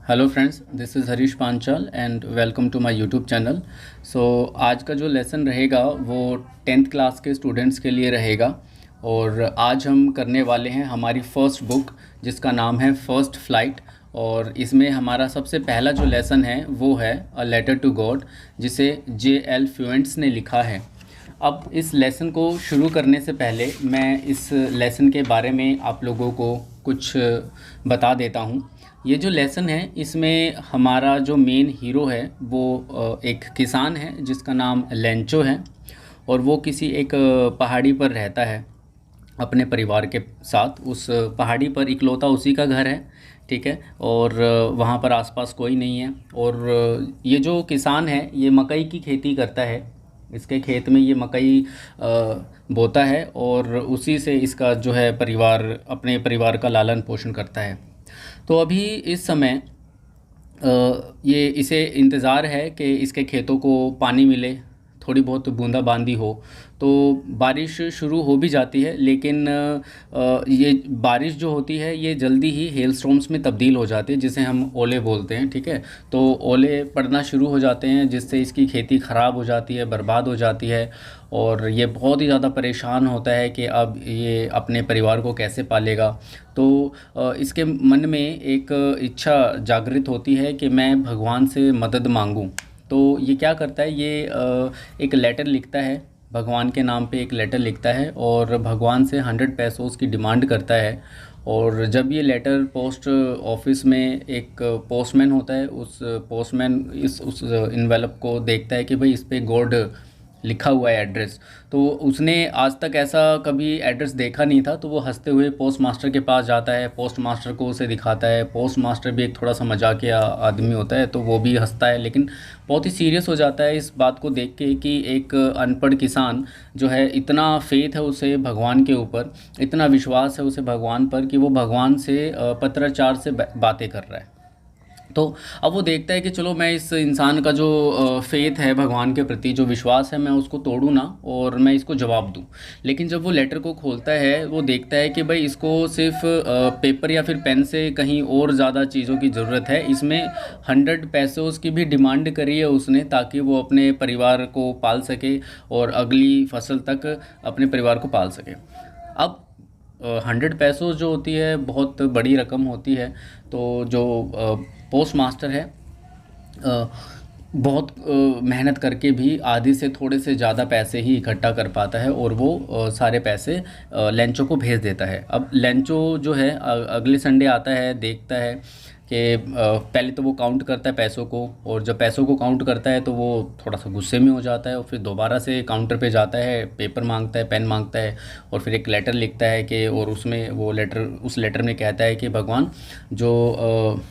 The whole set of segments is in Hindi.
Hello friends, this is Harish Panchal and welcome to my YouTube channel. आज का जो लेसन रहेगा वो 10th क्लास के स्टूडेंट्स के लिए रहेगा। और आज हम करने वाले हैं हमारी फ़र्स्ट बुक जिसका नाम है फर्स्ट फ्लाइट। और इसमें हमारा सबसे पहला जो लेसन है वो है अ लेटर टू गॉड, जिसे J.L. फ्यूएंट्स ने लिखा है। अब इस लेसन को शुरू करने से पहले मैं इस लेसन के बारे में आप लोगों को कुछ बता देता हूँ। ये जो लेसन है इसमें हमारा जो मेन हीरो है वो एक किसान है जिसका नाम लेंचो है। और वो किसी एक पहाड़ी पर रहता है अपने परिवार के साथ। उस पहाड़ी पर इकलौता उसी का घर है, ठीक है। और वहाँ पर आसपास कोई नहीं है। और ये जो किसान है ये मकई की खेती करता है। इसके खेत में ये मकई बोता है और उसी से इसका जो है परिवार अपने परिवार का लालन पोषण करता है। तो अभी इस समय ये इसे इंतज़ार है कि इसके खेतों को पानी मिले, थोड़ी बहुत बूंदाबांदी हो। तो बारिश शुरू हो भी जाती है, लेकिन ये बारिश जो होती है ये जल्दी ही हेलस्टॉर्म्स में तब्दील हो जाती है, जिसे हम ओले बोलते हैं, ठीक है। तो ओले पड़ना शुरू हो जाते हैं जिससे इसकी खेती ख़राब हो जाती है, बर्बाद हो जाती है। और ये बहुत ही ज़्यादा परेशान होता है कि अब ये अपने परिवार को कैसे पालेगा। तो इसके मन में एक इच्छा जागृत होती है कि मैं भगवान से मदद मांगूं। तो ये क्या करता है, ये एक लेटर लिखता है, भगवान के नाम पे एक लेटर लिखता है और भगवान से 100 पैसों की डिमांड करता है। और जब ये लेटर पोस्ट ऑफिस में एक पोस्टमैन होता है, उस पोस्टमैन उस इन्वेलप को देखता है कि भाई इस पे गॉड लिखा हुआ है एड्रेस। तो उसने आज तक ऐसा कभी एड्रेस देखा नहीं था। तो वो हंसते हुए पोस्ट मास्टर के पास जाता है, पोस्ट मास्टर को उसे दिखाता है। पोस्ट मास्टर भी एक थोड़ा सा मजाकिया आदमी होता है, तो वो भी हंसता है, लेकिन बहुत ही सीरियस हो जाता है इस बात को देख के कि एक अनपढ़ किसान जो है, इतना फेथ है उसे भगवान के ऊपर, इतना विश्वास है उसे भगवान पर कि वो भगवान से पत्राचार से बातें कर रहा है। तो अब वो देखता है कि चलो मैं इस इंसान का जो फेथ है भगवान के प्रति, जो विश्वास है, मैं उसको तोड़ूं ना और मैं इसको जवाब दूं। लेकिन जब वो लेटर को खोलता है वो देखता है कि भाई इसको सिर्फ पेपर या फिर पेन से कहीं और ज़्यादा चीज़ों की ज़रूरत है। इसमें 100 पैसों की भी डिमांड करी है उसने, ताकि वो अपने परिवार को पाल सके और अगली फसल तक अपने परिवार को पाल सके। अब 100 पैसों जो होती है बहुत बड़ी रकम होती है। तो जो पोस्ट मास्टर है बहुत मेहनत करके भी आधे से थोड़े से ज़्यादा पैसे ही इकट्ठा कर पाता है और वो सारे पैसे लेंचो को भेज देता है। अब लेंचो जो है अगले संडे आता है, देखता है कि पहले तो वो काउंट करता है पैसों को, और जब पैसों को काउंट करता है तो वो थोड़ा सा गुस्से में हो जाता है और फिर दोबारा से काउंटर पे जाता है, पेपर मांगता है, पेन मांगता है और फिर एक लेटर लिखता है कि, और उसमें वो लेटर उस लेटर में कहता है कि भगवान, जो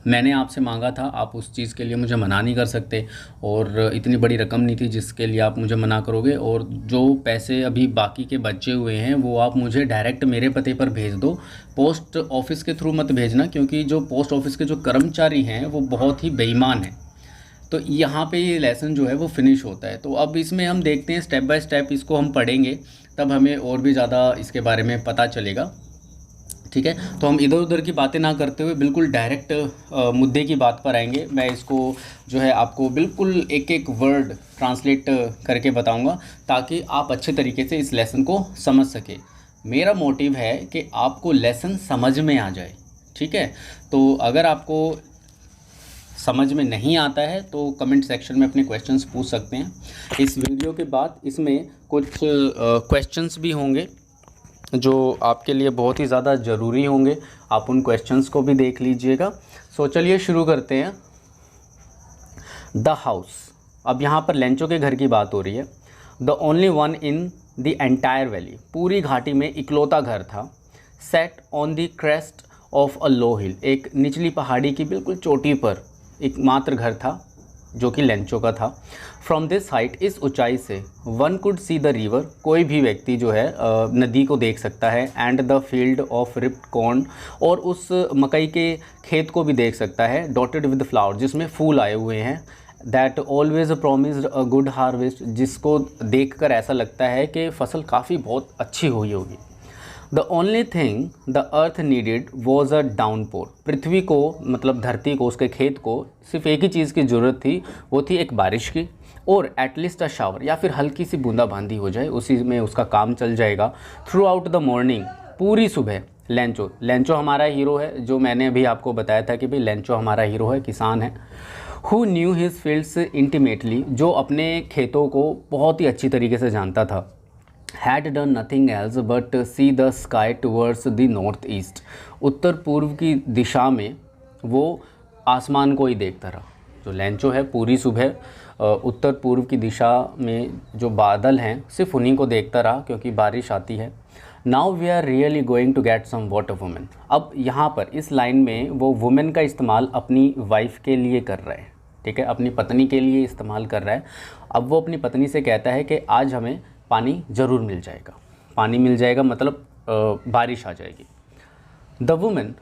मैंने आपसे मांगा था आप उस चीज़ के लिए मुझे मना नहीं कर सकते, और इतनी बड़ी रकम नहीं थी जिसके लिए आप मुझे मना करोगे। और जो पैसे अभी बाकी के बचे हुए हैं वो आप मुझे डायरेक्ट मेरे पते पर भेज दो, पोस्ट ऑफिस के थ्रू मत भेजना, क्योंकि जो पोस्ट ऑफिस के जो कर्मचारी हैं वो बहुत ही बेईमान हैं। तो यहाँ पे ये लेसन जो है वो फिनिश होता है। तो अब इसमें हम देखते हैं स्टेप बाय स्टेप, इसको हम पढ़ेंगे तब हमें और भी ज़्यादा इसके बारे में पता चलेगा, ठीक है। तो हम इधर उधर की बातें ना करते हुए बिल्कुल डायरेक्ट मुद्दे की बात पर आएंगे। मैं इसको जो है आपको बिल्कुल एक एक वर्ड ट्रांसलेट करके बताऊंगा ताकि आप अच्छे तरीके से इस लेसन को समझ सके। मेरा मोटिव है कि आपको लेसन समझ में आ जाए, ठीक है। तो अगर आपको समझ में नहीं आता है तो कमेंट सेक्शन में अपने क्वेश्चंस पूछ सकते हैं। इस वीडियो के बाद इसमें कुछ क्वेश्चंस भी होंगे जो आपके लिए बहुत ही ज़्यादा ज़रूरी होंगे, आप उन क्वेश्चंस को भी देख लीजिएगा। सो चलिए शुरू करते हैं। द हाउस, अब यहाँ पर लेंचो के घर की बात हो रही है। The only one in the entire valley, पूरी घाटी में इकलौता घर था। Set on the crest of a low hill, एक निचली पहाड़ी की बिल्कुल चोटी पर एकमात्र घर था जो कि लेंचो का था। फ्रॉम दिस हाइट, इस ऊंचाई से, one could see the river, कोई भी व्यक्ति जो है नदी को देख सकता है। And the field of ripped corn, और उस मकई के खेत को भी देख सकता है। डॉटेड विद फ्लावर, जिसमें फूल आए हुए हैं। That always promised a good harvest, जिसको देखकर ऐसा लगता है कि फसल काफ़ी बहुत अच्छी हुई होगी। The only thing the earth needed was a downpour. पृथ्वी को मतलब धरती को, उसके खेत को सिर्फ एक ही चीज़ की ज़रूरत थी, वो थी एक बारिश की, और एटलीस्ट अ शावर, या फिर हल्की सी बूंदाबांदी हो जाए, उसी में उसका काम चल जाएगा। थ्रू आउट द मॉर्निंग, पूरी सुबह लेंचो हमारा हीरो है, जो मैंने अभी आपको बताया था कि भाई लेंचो हमारा हीरो है, किसान है। Who knew his fields intimately, जो अपने खेतों को बहुत ही अच्छी तरीके से जानता था। Had done nothing else but see the sky towards the north east, उत्तर पूर्व की दिशा में वो आसमान को ही देखता रहा। जो लेंचो है पूरी सुबह उत्तर पूर्व की दिशा में जो बादल हैं सिर्फ उन्हीं को देखता रहा, क्योंकि बारिश आती है। Now we are really going to get some water women. अब यहाँ पर इस लाइन में वो वुमेन का इस्तेमाल अपनी वाइफ के लिए कर रहा है, ठीक है, अपनी पत्नी के लिए इस्तेमाल कर रहा है। अब वो अपनी पत्नी से कहता है कि आज हमें पानी ज़रूर मिल जाएगा। पानी मिल जाएगा मतलब बारिश आ जाएगी। The woman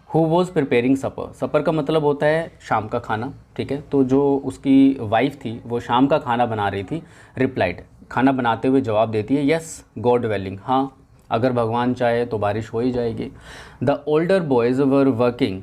who was preparing supper, supper का मतलब होता है शाम का खाना, ठीक है। तो जो उसकी वाइफ थी वो शाम का खाना बना रही थी। रिप्लाइड, खाना बनाते हुए जवाब देती है, यस गॉड विलिंग, हाँ अगर भगवान चाहे तो बारिश हो ही जाएगी। The older boys were working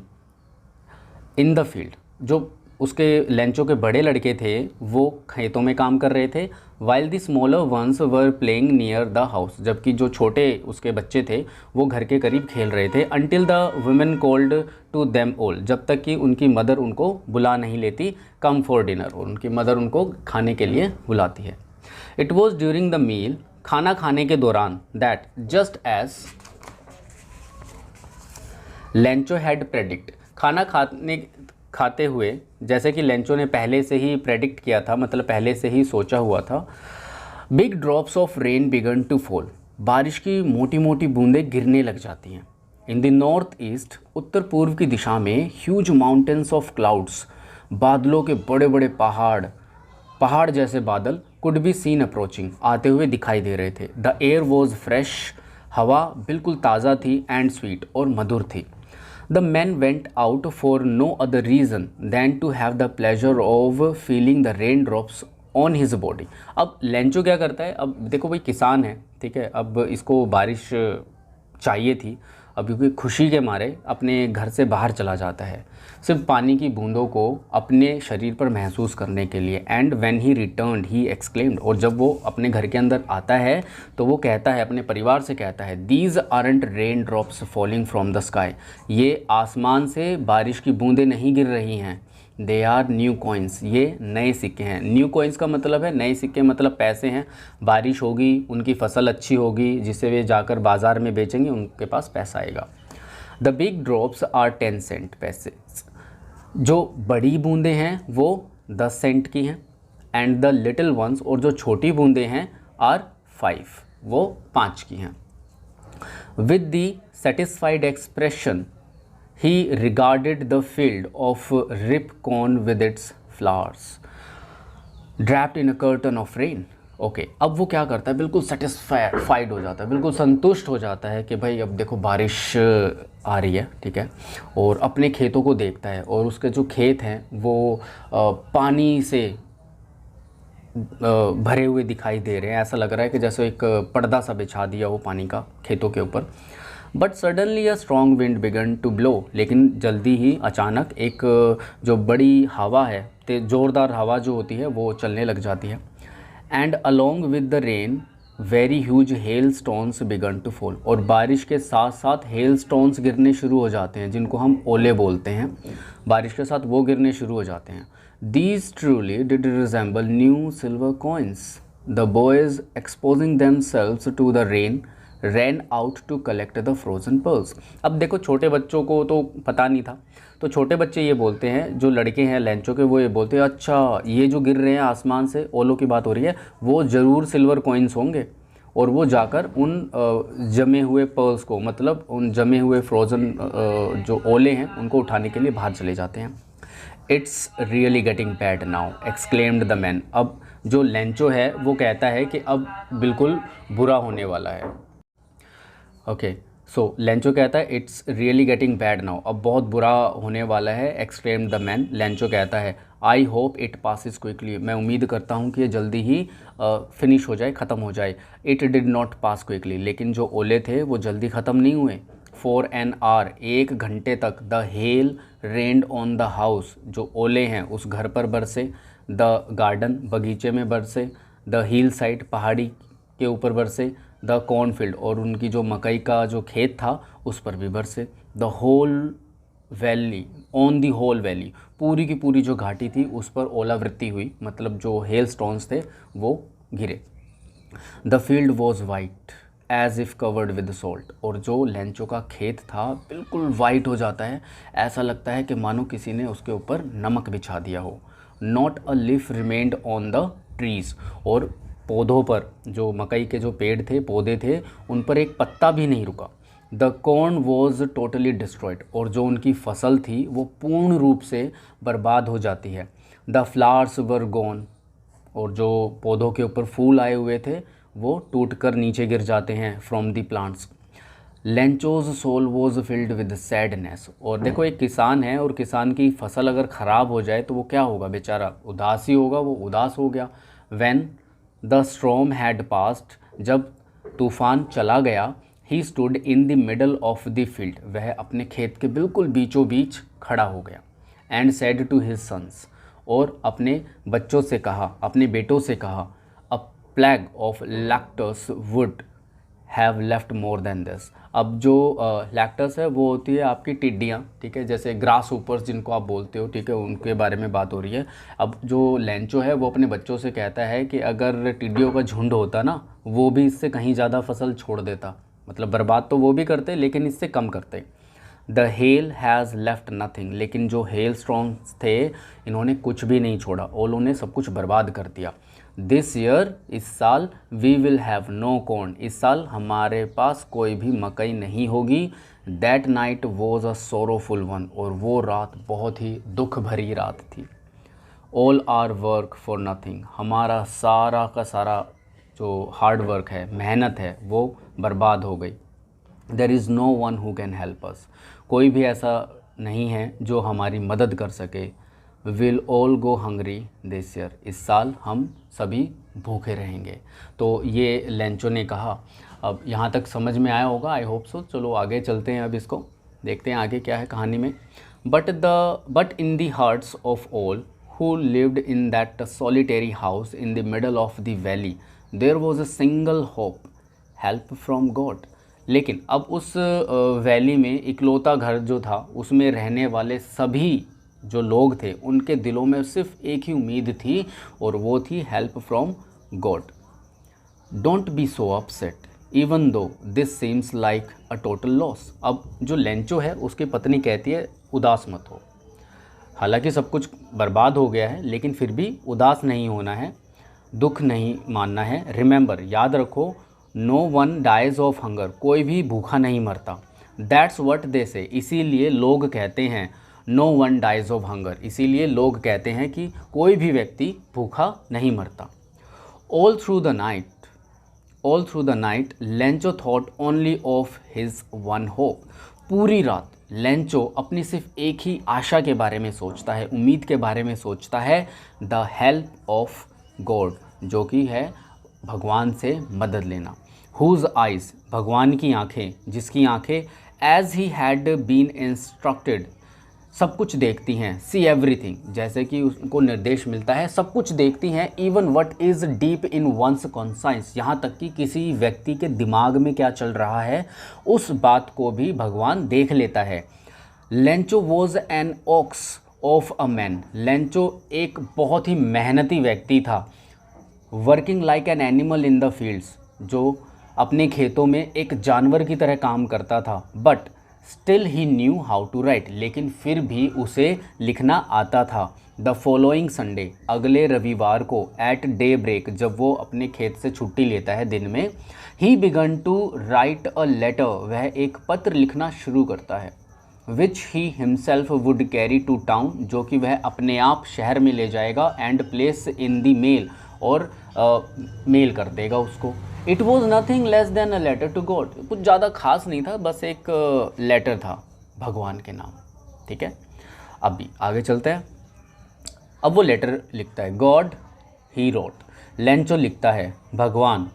in the field, जो उसके लेंचो के बड़े लड़के थे वो खेतों में काम कर रहे थे। While the smaller ones were playing near the house, जबकि जो छोटे उसके बच्चे थे वो घर के करीब खेल रहे थे। Until the women called to them all, जब तक कि उनकी मदर उनको बुला नहीं लेती, कम फॉर डिनर, और उनकी मदर उनको खाने के लिए बुलाती है। It was during the meal, खाना खाने के दौरान, that just as Lencho had predict, खाना खाते हुए जैसे कि लेंचो ने पहले से ही प्रेडिक्ट किया था, मतलब पहले से ही सोचा हुआ था। Big drops of rain began to fall, बारिश की मोटी मोटी बूंदें गिरने लग जाती हैं। इन द नॉर्थ ईस्ट, उत्तर पूर्व की दिशा में, ह्यूज माउंटेन्स ऑफ क्लाउड्स, बादलों के बड़े बड़े पहाड़ जैसे बादल, कुड बी सीन अप्रोचिंग, आते हुए दिखाई दे रहे थे। द एयर वॉज फ्रेश, हवा बिल्कुल ताज़ा थी, एंड स्वीट, और मधुर थी। The man went out for no other reason than to have the pleasure of feeling the rain drops on his body. अब लेंचो क्या करता है, अब देखो भाई किसान है, ठीक है, अब इसको बारिश चाहिए थी, अब क्योंकि खुशी के मारे अपने घर से बाहर चला जाता है, सिर्फ पानी की बूंदों को अपने शरीर पर महसूस करने के लिए। And when he returned he exclaimed, और जब वो अपने घर के अंदर आता है तो वो कहता है, अपने परिवार से कहता है, these aren't rain drops falling from the sky, ये आसमान से बारिश की बूंदें नहीं गिर रही हैं, दे आर न्यू कॉइन्स, ये नए सिक्के हैं। न्यू कॉइन्स का मतलब है नए सिक्के, मतलब पैसे हैं। बारिश होगी, उनकी फसल अच्छी होगी, जिसे वे जाकर बाज़ार में बेचेंगे, उनके पास पैसा आएगा। The big drops are 10 cent, पैसे। जो बड़ी बूंदें हैं वो 10 सेंट की हैं। एंड द लिटिल वंस, और जो छोटी बूंदें हैं, आर 5, वो 5 की हैं। With the satisfied expression he regarded the field of ripcorn with its flowers draped in a curtain of rain. Okay, अब वो क्या करता है, बिल्कुल सेटिस्फाइड हो जाता है, बिल्कुल संतुष्ट हो जाता है कि भाई अब देखो बारिश आ रही है, ठीक है, और अपने खेतों को देखता है, और उसके जो खेत हैं वो पानी से भरे हुए दिखाई दे रहे हैं। ऐसा लग रहा है कि जैसे एक पर्दा सा बिछा दिया हो पानी का खेतों के ऊपर। But suddenly a strong wind began to blow, लेकिन जल्दी ही अचानक एक जो बड़ी हवा है, ज़ोरदार हवा जो होती है वो चलने लग जाती है। And along with the rain very huge hail stones began to fall, और बारिश के साथ साथ हेल स्टोन्स गिरने शुरू हो जाते हैं, जिनको हम ओले बोलते हैं, बारिश के साथ वो गिरने शुरू हो जाते हैं। These truly did resemble new silver coins, the boys exposing themselves to the rain ran out to collect the frozen pearls. अब देखो छोटे बच्चों को तो पता नहीं था, तो छोटे बच्चे ये बोलते हैं, जो लड़के हैं लेंचो के, वो ये बोलते हैं, अच्छा ये जो गिर रहे हैं आसमान से, ओलों की बात हो रही है, वो ज़रूर सिल्वर कॉइन्स होंगे। और वो जाकर उन जमे हुए पर्ल्स को, मतलब उन जमे हुए फ्रोज़न जो ओले हैं, उनको उठाने के लिए बाहर चले जाते हैं। It's really getting bad now exclaimed the man. अब जो लेंचो है वो कहता है कि अब बिल्कुल बुरा होने वाला है। ओके, सो लेंचो कहता है it's really getting bad now, अब बहुत बुरा होने वाला है, एक्सक्लेम्ड द मैन। लेंचो कहता है I hope it passes quickly, मैं उम्मीद करता हूँ कि ये जल्दी ही फिनिश हो जाए, ख़त्म हो जाए। It did not pass quickly, लेकिन जो ओले थे वो जल्दी ख़त्म नहीं हुए। फॉर एन आवर, 1 घंटे तक the hell rained on the house, जो ओले हैं उस घर पर बरसे। द गार्डन, बगीचे में बरसे। द हिल साइड, पहाड़ी के ऊपर बरसे। द कॉर्नफील्ड, और उनकी जो मकई का जो खेत था उस पर भी बरसे। The whole valley, on the whole valley, पूरी की पूरी जो घाटी थी उस पर ओलावृत्ति हुई, मतलब जो हेल स्टोन्स थे वो गिरे। The field was white as if covered with salt, और जो लेंचो का खेत था बिल्कुल वाइट हो जाता है, ऐसा लगता है कि मानो किसी ने उसके ऊपर नमक बिछा दिया हो। Not a leaf remained on the trees, और पौधों पर, जो मकई के जो पेड़ थे, पौधे थे, उन पर एक पत्ता भी नहीं रुका। The corn was totally destroyed, और जो उनकी फसल थी वो पूर्ण रूप से बर्बाद हो जाती है। द फ्लावर्स वर गॉन, और जो पौधों के ऊपर फूल आए हुए थे वो टूटकर नीचे गिर जाते हैं from the plants. Lencho's soul was filled with sadness, और देखो एक किसान है और किसान की फसल अगर ख़राब हो जाए तो वो क्या होगा, बेचारा उदास ही होगा, वो उदास हो गया। When the storm had passed, जब तूफान चला गया, he stood in the middle of the field, वह अपने खेत के बिल्कुल बीचों बीच खड़ा हो गया। And said to his sons, और अपने बच्चों से कहा, अपने बेटों से कहा, a plague of locusts would have left more than this. अब जो लैक्टस है वो होती है आपकी टिड्डियाँ, ठीक है, जैसे ग्रास ऊपर्स जिनको आप बोलते हो, ठीक है, उनके बारे में बात हो रही है। अब जो लेंचो है वो अपने बच्चों से कहता है कि अगर टिड्डियों का झुंड होता ना, वो भी इससे कहीं ज़्यादा फसल छोड़ देता, मतलब बर्बाद तो वो भी करते लेकिन इससे कम करते। The hell has left nothing, लेकिन जो हेल स्टॉर्म्स थे इन्होंने कुछ भी नहीं छोड़ा, ओलों ने सब कुछ बर्बाद कर दिया। दिस ईयर, इस साल, we will have no corn, इस साल हमारे पास कोई भी मकई नहीं होगी। That night was a sorrowful one, और वो रात बहुत ही दुख भरी रात थी। All our work for nothing, हमारा सारा का सारा जो हार्ड वर्क है, मेहनत है, वो बर्बाद हो गई। There is no one who can help us, कोई भी ऐसा नहीं है जो हमारी मदद कर सके। Will all go hungry this year, इस साल हम सभी भूखे रहेंगे। तो ये लेंचो ने कहा। अब यहाँ तक समझ में आया होगा, आई होप सो। चलो आगे चलते हैं, अब इसको देखते हैं आगे क्या है कहानी में। But in the hearts of all who lived in that solitary house in the middle of the valley there was a single hope, help from God. लेकिन अब उस वैली में इकलौता घर जो था, उसमें रहने वाले सभी जो लोग थे उनके दिलों में सिर्फ एक ही उम्मीद थी, और वो थी help from God. Don't be so upset even though this seems like a total loss. अब जो लेंचो है उसकी पत्नी कहती है उदास मत हो, हालांकि सब कुछ बर्बाद हो गया है लेकिन फिर भी उदास नहीं होना है, दुख नहीं मानना है। रिमेंबर, याद रखो, no one dies of hunger, कोई भी भूखा नहीं मरता। दैट्स व्हाट दे से, इसीलिए लोग कहते हैं, no one dies of hunger, इसीलिए लोग कहते हैं कि कोई भी व्यक्ति भूखा नहीं मरता। All through the night Lencho thought only of his one hope, पूरी रात लेंचो अपनी सिर्फ एक ही आशा के बारे में सोचता है, उम्मीद के बारे में सोचता है, द हेल्प ऑफ गॉड, जो कि है भगवान से मदद लेना। हुज आइज़, भगवान की आँखें, जिसकी आँखें as he had been instructed, सब कुछ देखती हैं। सी एवरीथिंग, जैसे कि उनको निर्देश मिलता है, सब कुछ देखती हैं। Even what is deep in one's conscience, यहाँ तक कि किसी व्यक्ति के दिमाग में क्या चल रहा है उस बात को भी भगवान देख लेता है। Lencho was an ox of a man, Lencho एक बहुत ही मेहनती व्यक्ति था। Working like an animal in the fields, जो अपने खेतों में एक जानवर की तरह काम करता था। But still he knew how to write, लेकिन फिर भी उसे लिखना आता था। द फॉलोइंग संडे, अगले रविवार को, एट डे ब्रेक, जब वो अपने खेत से छुट्टी लेता है दिन में, he began to write a letter, वह एक पत्र लिखना शुरू करता है। Which he himself would carry to town, जो कि वह अपने आप शहर में ले जाएगा। And place in the mail, और मेल कर देगा उसको। It was nothing less than a letter to God, कुछ ज़्यादा खास नहीं था, बस एक लेटर था भगवान के नाम। ठीक है, अभी आगे चलते हैं। अब वो लेटर लिखता है, गॉड ही रोट, लेंचो लिखता है, भगवान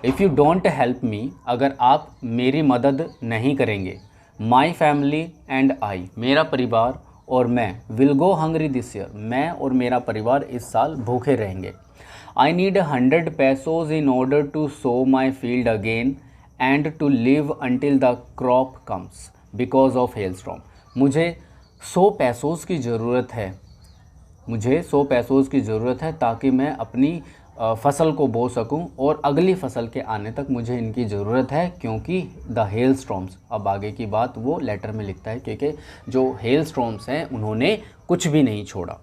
if you don't help me, अगर आप मेरी मदद नहीं करेंगे, माई फैमिली एंड आई, मेरा परिवार और मैं, will go hungry this year, मैं और मेरा परिवार इस साल भूखे रहेंगे। I need 100 pesos in order to sow my field again and to live until the crop comes because of hailstorm. मुझे 100 पैसोज़ की ज़रूरत है, मुझे 100 पैसोज़ की ज़रूरत है ताकि मैं अपनी फसल को बो सकूं और अगली फसल के आने तक मुझे इनकी ज़रूरत है, क्योंकि द हेल स्टॉर्म्स, अब आगे की बात वो लेटर में लिखता है, क्योंकि जो हेल स्टॉर्म्स हैं उन्होंने कुछ भी नहीं छोड़ा।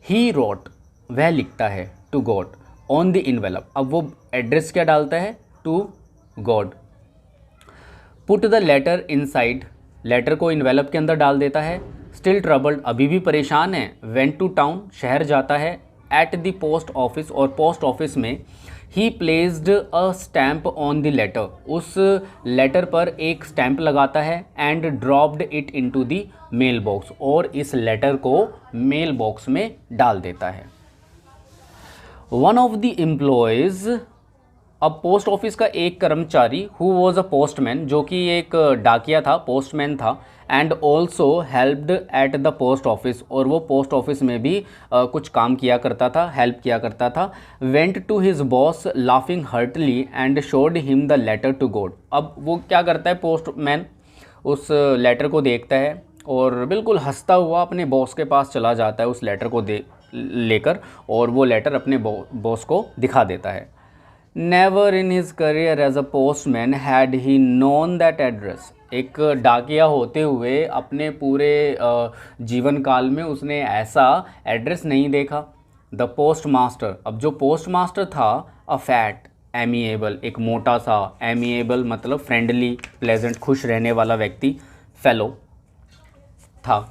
ही रोट, वह लिखता है, to God on the envelope, अब वो एड्रेस क्या डालता है, to God. Put the letter inside, letter को इन्वेलप के अंदर डाल देता है। स्टिल ट्रबल्ड, अभी भी परेशान है। वेंट टू टाउन, शहर जाता है। एट द पोस्ट ऑफिस, और पोस्ट ऑफिस में ही placed a stamp on the letter, उस लेटर पर एक स्टैम्प लगाता है। And dropped it into the mail box, और इस लेटर को मेल बॉक्स में डाल देता है। वन ऑफ द एम्प्लॉयज़, अब पोस्ट ऑफिस का एक कर्मचारी, हु वॉज अ पोस्टमैन, जो कि एक डाकिया था, पोस्टमैन था, and also helped eight the post office, और वो पोस्ट ऑफिस में भी कुछ काम किया करता था, हेल्प किया करता था। Went to his boss laughing heartily and showed him the letter to God, अब वो क्या करता है, पोस्टमैन उस लेटर को देखता है और बिल्कुल हंसता हुआ अपने बॉस के पास चला जाता है उस लेटर को लेकर, और वो लेटर अपने बॉस को दिखा देता है। Never in his career as a postman had he known that address, एक डाकिया होते हुए अपने पूरे जीवन काल में उसने ऐसा एड्रेस नहीं देखा। द पोस्ट मास्टर, अब जो पोस्ट मास्टर था, अ फैट एमिएबल, एक मोटा सा, एमिएबल मतलब फ्रेंडली, प्लेजेंट, खुश रहने वाला व्यक्ति, फेलो था।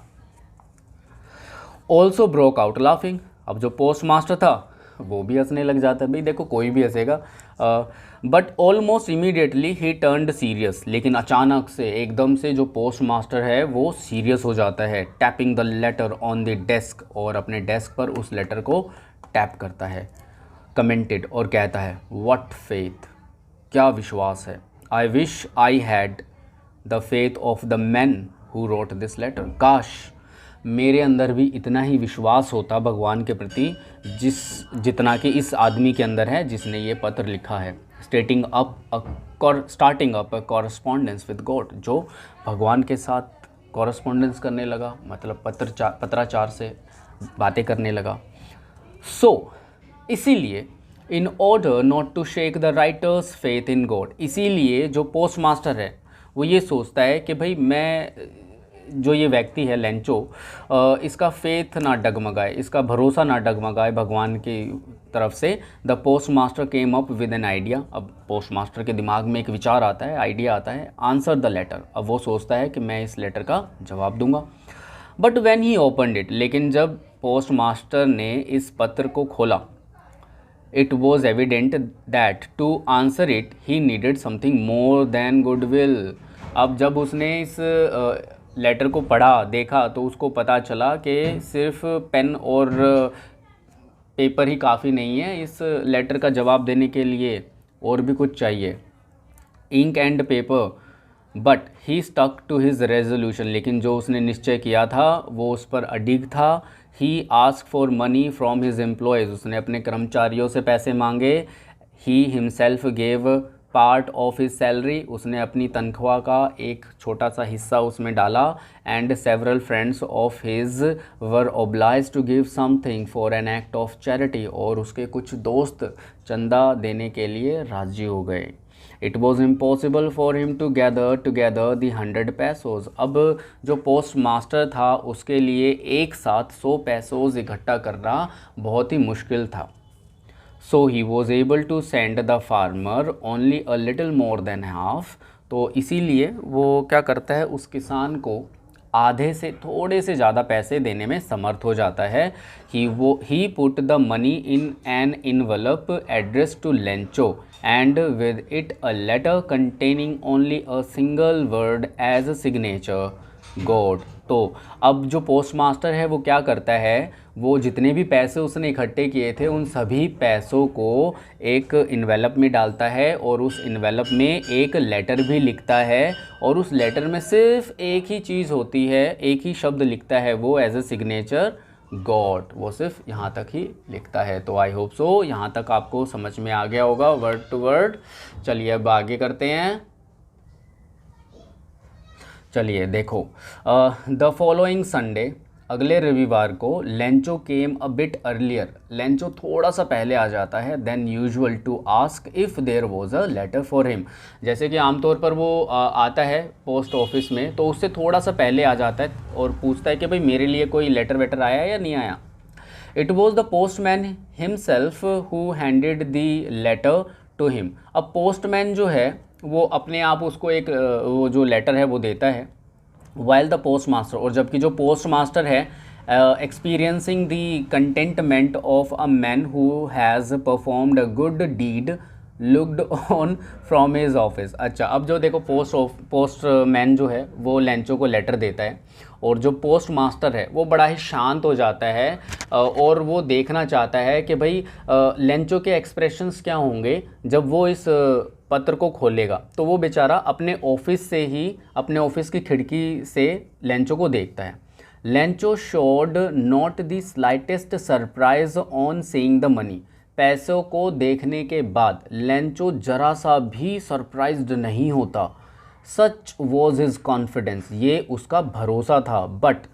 ऑल्सो ब्रोक आउट लाफिंग, अब जो पोस्ट मास्टर था वो भी हंसने लग जाता है, भाई देखो कोई भी हंसेगा। But almost immediately he turned serious, लेकिन अचानक से, एकदम से जो पोस्ट मास्टर है वो सीरियस हो जाता है। Tapping the later on the desk, और अपने डेस्क पर उस लेटर को टैप करता है। कमेंटेड, और कहता है, व्हाट फेथ, क्या विश्वास है। I wish I had the faith of the man who wrote this letter, काश मेरे अंदर भी इतना ही विश्वास होता भगवान के प्रति जितना कि इस आदमी के अंदर है जिसने ये पत्र लिखा है। Starting up a correspondence with God, जो भगवान के साथ कॉरस्पॉन्डेंस करने लगा, मतलब पत्राचार से बातें करने लगा। सो इसीलिए in order not to shake the writer's faith in God, इसीलिए जो पोस्ट मास्टर है वो ये सोचता है कि भाई मैं, जो ये व्यक्ति है लेंचो, इसका फेथ ना डगमगाए, इसका भरोसा ना डगमगाए भगवान की तरफ से। The post master came up with an idea, अब पोस्ट मास्टर के दिमाग में एक विचार आता है, आइडिया आता है। आंसर द लेटर, अब वो सोचता है कि मैं इस लेटर का जवाब दूंगा। But when he opened it, लेकिन जब पोस्ट मास्टर ने इस पत्र को खोला, it was evident that to answer it he needed something more than goodwill, अब जब उसने इस लेटर को पढ़ा, देखा, तो उसको पता चला कि सिर्फ पेन और पेपर ही काफ़ी नहीं है, इस लेटर का जवाब देने के लिए और भी कुछ चाहिए, ink and paper. But he stuck to his resolution, लेकिन जो उसने निश्चय किया था वो उस पर अडिग था। He ask for money from his employees, उसने अपने कर्मचारियों से पैसे मांगे। He himself gave part of his salary, उसने अपनी तनख्वाह का एक छोटा सा हिस्सा उसमें डाला। And several friends of his were obliged to give something for an act of charity, और उसके कुछ दोस्त चंदा देने के लिए राजी हो गए। It was impossible for him to gather together the 100 pesos, अब जो पोस्ट मास्टर था उसके लिए एक साथ 100 पैसोज़ इकट्ठा करना बहुत ही मुश्किल था। So he was able to send the farmer only a little more than half, तो इसीलिए वो क्या करता है, उस किसान को आधे से थोड़े से ज़्यादा पैसे देने में समर्थ हो जाता है। He put the money in an envelope addressed to Lencho and with it a letter containing only a single word as a signature, God। तो अब जो पोस्ट मास्टर है वो क्या करता है, वो जितने भी पैसे उसने इकट्ठे किए थे उन सभी पैसों को एक इन्वेलप में डालता है और उस इन्वेलप में एक लेटर भी लिखता है और उस लेटर में सिर्फ एक ही चीज़ होती है, एक ही शब्द लिखता है वो एज ए सिग्नेचर, गॉड। वो सिर्फ यहाँ तक ही लिखता है। तो आई होप सो यहाँ तक आपको समझ में आ गया होगा वर्ड टू वर्ड। चलिए अब आगे करते हैं। चलिए देखो, द फॉलोइंग संडे, अगले रविवार को, Lencho came a bit earlier, Lencho थोड़ा सा पहले आ जाता है than usual to ask if there was a letter for him. जैसे कि आमतौर पर वो आता है पोस्ट ऑफिस में तो उससे थोड़ा सा पहले आ जाता है और पूछता है कि भाई मेरे लिए कोई लेटर वेटर आया या नहीं आया। It was the postman himself who handed the letter to him. अब पोस्टमैन जो है वो अपने आप उसको एक वो जो लेटर है वो देता है, वाइल द पोस्ट मास्टर, और जबकि जो पोस्ट मास्टर है experiencing the contentment of a man who has performed a good deed looked on from his office. अच्छा, अब जो देखो पोस्टमैन जो है वो लेंचो को लेटर देता है और जो पोस्ट मास्टर है वो बड़ा ही शांत हो जाता है और वो देखना चाहता है कि भाई लेंचो के एक्सप्रेशंस क्या होंगे जब वो इस पत्र को खोलेगा। तो वो बेचारा अपने ऑफिस से ही, अपने ऑफिस की खिड़की से लेंचो को देखता है। Lencho showed not the slightest surprise on seeing the money. पैसों को देखने के बाद लेंचो जरा सा भी सरप्राइज्ड नहीं होता। सच वॉज हिज कॉन्फिडेंस, ये उसका भरोसा था। बट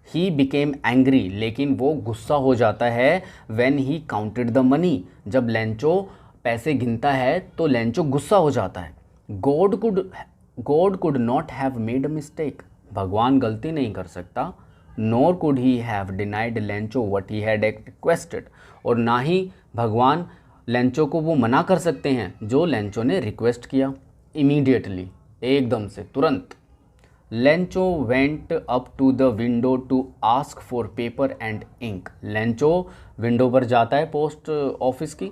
ही बिकेम एंग्री, लेकिन वो गुस्सा हो जाता है। When he counted the money, जब लेंचो पैसे गिनता है तो लेंचो गुस्सा हो जाता है। God could not have made a mistake, भगवान गलती नहीं कर सकता। Nor could he have denied Lencho what he had requested, और ना ही भगवान लेंचो को वो मना कर सकते हैं जो लेंचो ने रिक्वेस्ट किया। इमीडिएटली, एकदम से, तुरंत, Lencho went up to the window to ask for paper and ink. Lencho window पर जाता है पोस्ट ऑफिस की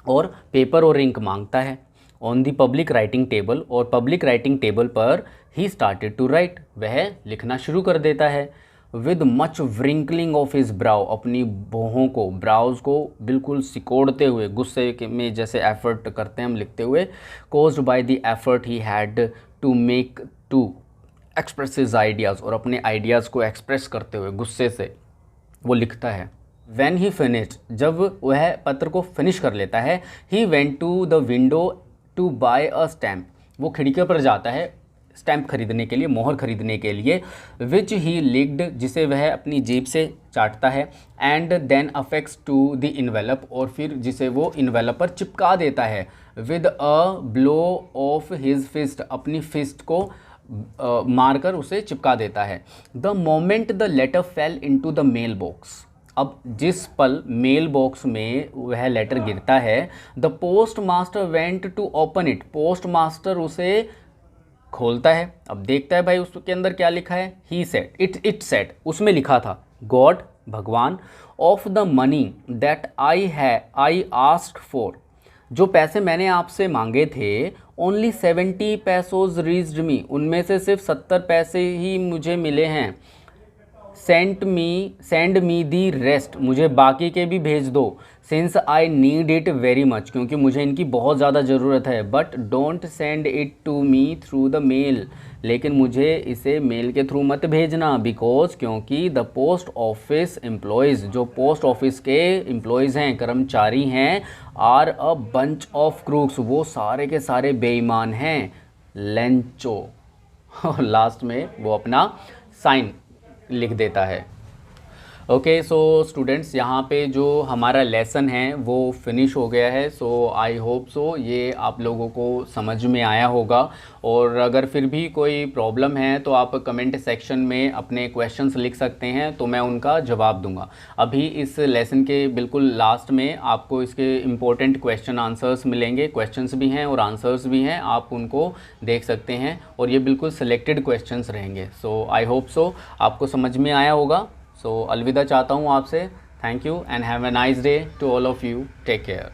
और पेपर और इंक मांगता है। On the public writing table, और पब्लिक राइटिंग टेबल पर ही स्टार्टेड टू राइट, वह लिखना शुरू कर देता है। विद मच व्रिंकलिंग ऑफ हिज ब्राउ, अपनी भौहों को, ब्राउज को बिल्कुल सिकोड़ते हुए, गुस्से में जैसे एफर्ट करते हैं हम लिखते हुए। Caused by the effort he had to make to express his ideas, और अपने आइडियाज़ को एक्सप्रेस करते हुए गुस्से से वो लिखता है। When he finished, जब वह पत्र को फिनिश कर लेता है, he went to the window to buy a stamp, वो खिड़की पर जाता है स्टैम्प खरीदने के लिए, मोहर खरीदने के लिए। which he licked, जिसे वह अपनी जेब से चाटता है। and then affixed to the envelope, और फिर जिसे वो इन्वेलप पर चिपका देता है। with a blow of his fist, अपनी फिस्ट को मारकर उसे चिपका देता है। the moment the letter fell into the mail box, अब जिस पल मेल बॉक्स में वह लेटर गिरता है, the post master went to open it, post master उसे खोलता है। अब देखता है भाई उसके अंदर क्या लिखा है। ही सेड, इट सेड, उसमें लिखा था, गॉड, भगवान, of the money that I asked for, जो पैसे मैंने आपसे मांगे थे, ओनली 70 पैसोज रीच्ड मी, उनमें से सिर्फ 70 पैसे ही मुझे मिले हैं। सेंड मी दी रेस्ट, मुझे बाकी के भी भेज दो। Since I need it very much, क्योंकि मुझे इनकी बहुत ज़्यादा ज़रूरत है। But don't send it to me through the mail, लेकिन मुझे इसे मेल के थ्रू मत भेजना। बिकॉज, क्योंकि द पोस्ट ऑफिस एम्प्लॉयज़, जो पोस्ट ऑफिस के एम्प्लॉयज़ हैं, कर्मचारी हैं, are a bunch of crooks, वो सारे के सारे बेईमान हैं। लेंचो और लास्ट में वो अपना साइन लिख देता है। ओके, सो स्टूडेंट्स, यहाँ पे जो हमारा लेसन है वो फिनिश हो गया है। सो आई होप सो ये आप लोगों को समझ में आया होगा, और अगर फिर भी कोई प्रॉब्लम है तो आप कमेंट सेक्शन में अपने क्वेश्चंस लिख सकते हैं, तो मैं उनका जवाब दूंगा। अभी इस लेसन के बिल्कुल लास्ट में आपको इसके इम्पोर्टेंट क्वेश्चन आंसर्स मिलेंगे, क्वेश्चंस भी हैं और आंसर्स भी हैं, आप उनको देख सकते हैं, और ये बिल्कुल सिलेक्टेड क्वेश्चंस रहेंगे। सो आई होप सो आपको समझ में आया होगा। सो अलविदा चाहता हूँ आपसे। Thank you and have a nice day to all of you. Take care.